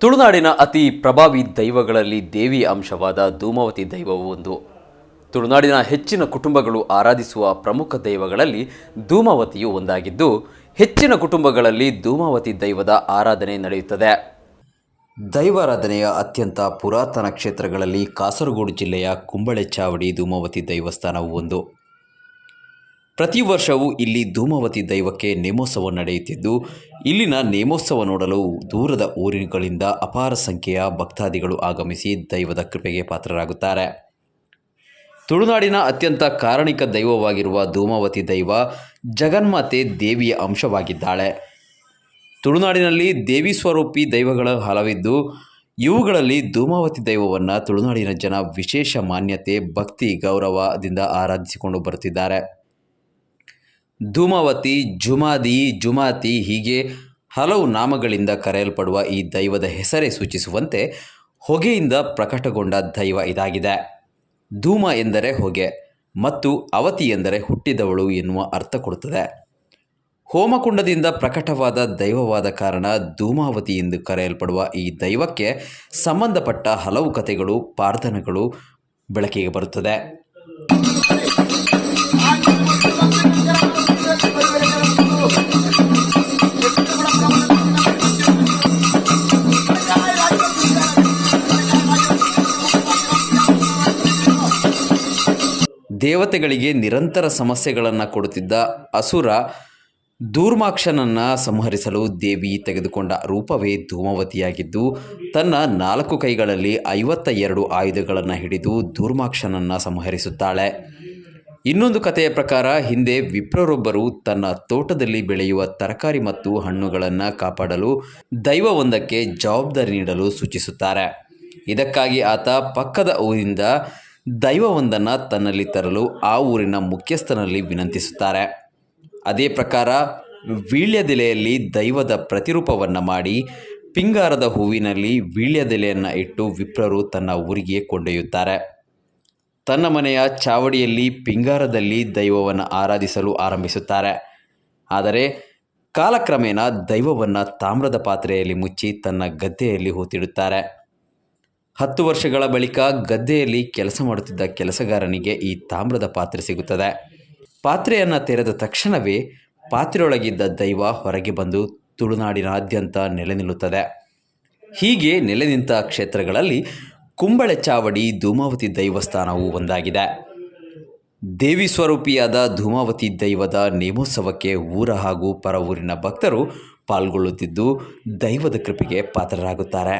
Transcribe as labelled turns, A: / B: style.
A: ತುಳುನಾಡಿನ ಅತಿ ಪ್ರಭಾವಿ ದೈವಗಳಲ್ಲಿ ದೇವಿ ಅಂಶವಾದ ಧೂಮಾವತಿ ದೈವವು ಒಂದು. ತುಳುನಾಡಿನ ಹೆಚ್ಚಿನ ಕುಟುಂಬಗಳು ಆರಾಧಿಸುವ ಪ್ರಮುಖ ದೈವಗಳಲ್ಲಿ ಧೂಮಾವತಿಯು ಒಂದಾಗಿದ್ದು, ಹೆಚ್ಚಿನ ಕುಟುಂಬಗಳಲ್ಲಿ ಧೂಮಾವತಿ ದೈವದ ಆರಾಧನೆ ನಡೆಯುತ್ತದೆ. ದೈವಾರಾಧನೆಯ ಅತ್ಯಂತ ಪುರಾತನ ಕ್ಷೇತ್ರಗಳಲ್ಲಿ ಕಾಸರಗೋಡು ಜಿಲ್ಲೆಯ ಕುಂಬಳೆಚಾವಡಿ ಧೂಮಾವತಿ ದೈವಸ್ಥಾನವು ಒಂದು. ಪ್ರತಿ ವರ್ಷವೂ ಇಲ್ಲಿ ಧೂಮಾವತಿ ದೈವಕ್ಕೆ ನೇಮೋತ್ಸವ ನಡೆಯುತ್ತಿದ್ದು, ಇಲ್ಲಿನ ನೇಮೋತ್ಸವ ನೋಡಲು ದೂರದ ಊರುಗಳಿಂದ ಅಪಾರ ಸಂಖ್ಯೆಯ ಭಕ್ತಾದಿಗಳು ಆಗಮಿಸಿ ದೈವದ ಕೃಪೆಗೆ ಪಾತ್ರರಾಗುತ್ತಾರೆ. ತುಳುನಾಡಿನ ಅತ್ಯಂತ ಕಾರಣಿಕ ದೈವವಾಗಿರುವ ಧೂಮಾವತಿ ದೈವ ಜಗನ್ಮಾತೆ ದೇವಿಯ ಅಂಶವಾಗಿದ್ದಾಳೆ. ತುಳುನಾಡಿನಲ್ಲಿ ದೇವಿ ಸ್ವರೂಪಿ ದೈವಗಳ ಹಲವಿದ್ದು, ಇವುಗಳಲ್ಲಿ ಧೂಮಾವತಿ ದೈವವನ್ನು ತುಳುನಾಡಿನ ಜನ ವಿಶೇಷ ಮಾನ್ಯತೆ, ಭಕ್ತಿ, ಗೌರವದಿಂದ ಆರಾಧಿಸಿಕೊಂಡು ಬರುತ್ತಿದ್ದಾರೆ. ಧೂಮಾವತಿ, ಜುಮಾತಿ ಹೀಗೆ ಹಲವು ನಾಮಗಳಿಂದ ಕರೆಯಲ್ಪಡುವ ಈ ದೈವದ ಹೆಸರೇ ಸೂಚಿಸುವಂತೆ ಹೊಗೆಯಿಂದ ಪ್ರಕಟಗೊಂಡ ದೈವ ಇದಾಗಿದೆ. ಧೂಮ ಎಂದರೆ ಹೊಗೆ ಮತ್ತು ಅವತಿ ಎಂದರೆ ಹುಟ್ಟಿದವಳು ಎನ್ನುವ ಅರ್ಥ ಕೊಡುತ್ತದೆ. ಹೋಮಕುಂಡದಿಂದ ಪ್ರಕಟವಾದ ದೈವವಾದ ಕಾರಣ ಧೂಮಾವತಿ ಎಂದು ಕರೆಯಲ್ಪಡುವ ಈ ದೈವಕ್ಕೆ ಸಂಬಂಧಪಟ್ಟ ಹಲವು ಕಥೆಗಳು, ಪ್ರಾರ್ಥನೆಗಳು ಬೆಳಕಿಗೆ ಬರುತ್ತದೆ. ದೇವತೆಗಳಿಗೆ ನಿರಂತರ ಸಮಸ್ಯೆಗಳನ್ನು ಕೊಡುತ್ತಿದ್ದ ಅಸುರ ಧೂಮ್ರಾಕ್ಷನನ್ನು ಸಂಹರಿಸಲು ದೇವಿ ತೆಗೆದುಕೊಂಡ ರೂಪವೇ ಧೂಮಾವತಿಯಾಗಿದ್ದು, ತನ್ನ 4 ಕೈಗಳಲ್ಲಿ 52 ಆಯುಧಗಳನ್ನು ಹಿಡಿದು ಧೂಮ್ರಾಕ್ಷನನ್ನು ಸಂಹರಿಸುತ್ತಾಳೆ. ಇನ್ನೊಂದು ಕಥೆಯ ಪ್ರಕಾರ, ಹಿಂದೆ ವಿಪ್ರರೊಬ್ಬರು ತನ್ನ ತೋಟದಲ್ಲಿ ಬೆಳೆಯುವ ತರಕಾರಿ ಮತ್ತು ಹಣ್ಣುಗಳನ್ನು ಕಾಪಾಡಲು ದೈವವೊಂದಕ್ಕೆ ಜವಾಬ್ದಾರಿ ನೀಡಲು ಸೂಚಿಸುತ್ತಾರೆ. ಇದಕ್ಕಾಗಿ ಆತ ಪಕ್ಕದ ಊರಿಂದ ದೈವವೊಂದನ್ನು ತನ್ನಲ್ಲಿ ತರಲು ಆ ಊರಿನ ಮುಖ್ಯಸ್ಥನಲ್ಲಿ ವಿನಂತಿಸುತ್ತಾರೆ. ಅದೇ ಪ್ರಕಾರ ವೀಳ್ಯದೆಲೆಯಲ್ಲಿ ದೈವದ ಪ್ರತಿರೂಪವನ್ನು ಮಾಡಿ ಪಿಂಗಾರದ ಹೂವಿನಲ್ಲಿ ವೀಳ್ಯದೆಲೆಯನ್ನು ಇಟ್ಟು ವಿಪ್ರರು ತನ್ನ ಊರಿಗೆ ಕೊಂಡೊಯ್ಯುತ್ತಾರೆ. ತನ್ನ ಮನೆಯ ಚಾವಡಿಯಲ್ಲಿ ಪಿಂಗಾರದಲ್ಲಿ ದೈವವನ್ನು ಆರಾಧಿಸಲು ಆರಂಭಿಸುತ್ತಾರೆ. ಆದರೆ ಕಾಲಕ್ರಮೇಣ ದೈವವನ್ನು ತಾಮ್ರದ ಪಾತ್ರೆಯಲ್ಲಿ ಮುಚ್ಚಿ ತನ್ನ ಗದ್ದೆಯಲ್ಲಿ ಹೂತಿಡುತ್ತಾರೆ. 10 ವರ್ಷಗಳ ಬಳಿಕ ಗದ್ದೆಯಲ್ಲಿ ಕೆಲಸ ಮಾಡುತ್ತಿದ್ದ ಕೆಲಸಗಾರನಿಗೆ ಈ ತಾಮ್ರದ ಪಾತ್ರೆ ಸಿಗುತ್ತದೆ. ಪಾತ್ರೆಯನ್ನು ತೆರೆದ ತಕ್ಷಣವೇ ಪಾತ್ರೆಯೊಳಗಿದ್ದ ದೈವ ಹೊರಗೆ ಬಂದು ತುಳುನಾಡಿನಾದ್ಯಂತ ನೆಲೆ ನಿಲ್ಲುತ್ತದೆ. ಹೀಗೆ ನೆಲೆ ನಿಂತ ಕ್ಷೇತ್ರಗಳಲ್ಲಿ ಕುಂಬಳೆಚಾವಡಿ ಧೂಮಾವತಿ ದೈವಸ್ಥಾನವು ಒಂದಾಗಿದೆ. ದೇವಿ ಸ್ವರೂಪಿಯಾದ ಧೂಮಾವತಿ ದೈವದ ನೇಮೋತ್ಸವಕ್ಕೆ ಊರ ಹಾಗೂ ಪರ ಊರಿನ ಭಕ್ತರು ಪಾಲ್ಗೊಳ್ಳುತ್ತಿದ್ದು, ದೈವದ ಕೃಪೆಗೆ ಪಾತ್ರರಾಗುತ್ತಾರೆ.